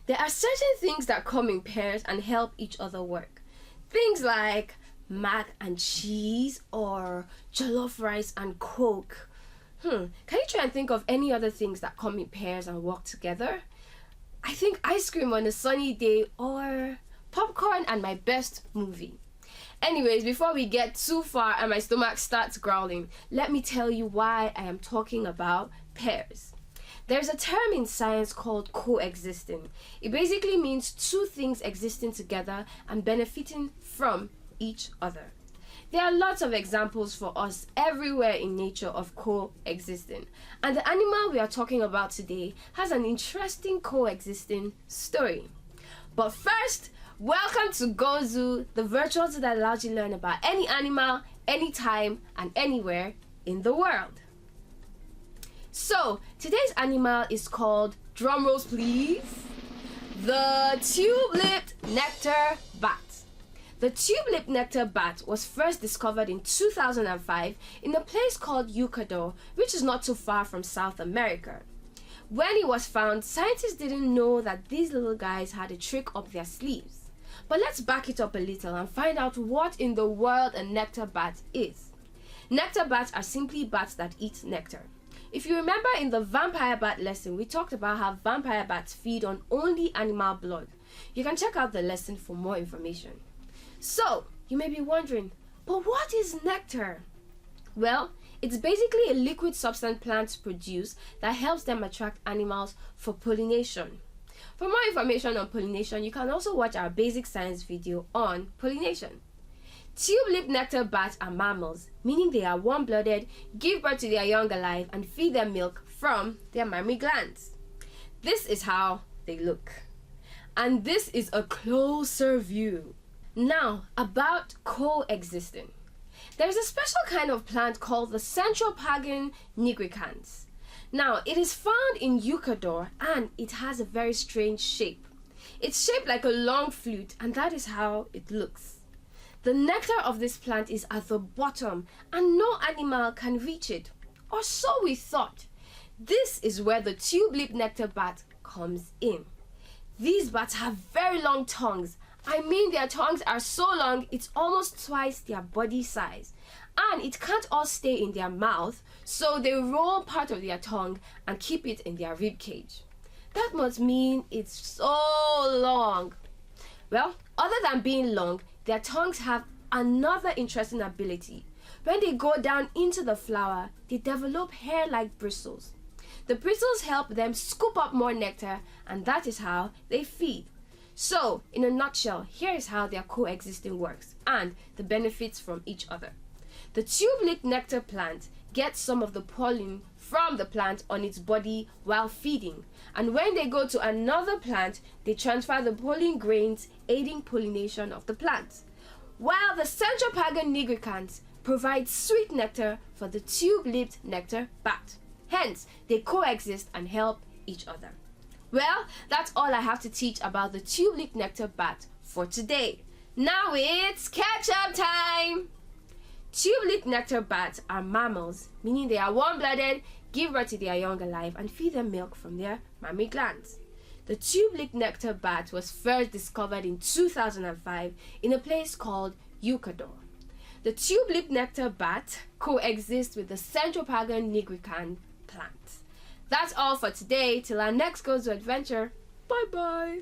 There are certain things that come in pairs and help each other work. Things like mac and cheese or jollof rice and coke. Can you try and think of any other things that come in pairs and work together? I think ice cream on a sunny day or popcorn and my best movie. Anyways, before we get too far and my stomach starts growling, let me tell you why I am talking about pairs. There's a term in science called coexisting. It basically means two things existing together and benefiting from each other. There are lots of examples for us everywhere in nature of coexisting, and the animal we are talking about today has an interesting coexisting story. But first, welcome to GoZoo, the virtual tool that allows you to learn about any animal, anytime, and anywhere in the world. So, today's animal is called, drumrolls please, the Tube-lipped Nectar Bat. The Tube-lipped Nectar Bat was first discovered in 2005 in a place called Ecuador, which is not too far from South America. When it was found, scientists didn't know that these little guys had a trick up their sleeves. But let's back it up a little and find out what in the world a nectar bat is. Nectar bats are simply bats that eat nectar. If you remember in the vampire bat lesson, we talked about how vampire bats feed on only animal blood. You can check out the lesson for more information. So, you may be wondering, but what is nectar? Well, it's basically a liquid substance plants produce that helps them attract animals for pollination. For more information on pollination, you can also watch our basic science video on pollination. Tube-lipped nectar bats are mammals, meaning they are warm-blooded, give birth to their young alive, and feed them milk from their mammary glands. This is how they look. And this is a closer view. Now, about coexisting. There's a special kind of plant called the Centropagan nigricans. Now, it is found in Ecuador and it has a very strange shape. It's shaped like a long flute, and that is how it looks. The nectar of this plant is at the bottom and no animal can reach it, or so we thought. This is where the tube-lipped nectar bat comes in. These bats have very long tongues. I mean, their tongues are so long it's almost twice their body size. And it can't all stay in their mouth, so they roll part of their tongue and keep it in their rib cage. That must mean it's so long. Well, other than being long, their tongues have another interesting ability. When they go down into the flower, they develop hair-like bristles. The bristles help them scoop up more nectar, and that is how they feed. So, in a nutshell, here is how their coexisting works and the benefits from each other. The tube-lipped nectar plant gets some of the pollen from the plant on its body while feeding, and when they go to another plant, they transfer the pollen grains, aiding pollination of the plant. While the Centropagan nigricans provide sweet nectar for the tube-lipped nectar bat. Hence, they coexist and help each other. Well, that's all I have to teach about the tube-lipped nectar bat for today. Now it's catch-up time! Tube-lipped nectar bats are mammals, meaning they are warm-blooded, give birth to their young alive, and feed them milk from their mammary glands. The tube-lipped nectar bat was first discovered in 2005 in a place called Ecuador. The tube-lipped nectar bat coexists with the Centropagan nigrican plant. That's all for today. Till our next GoZoo adventure. Bye bye.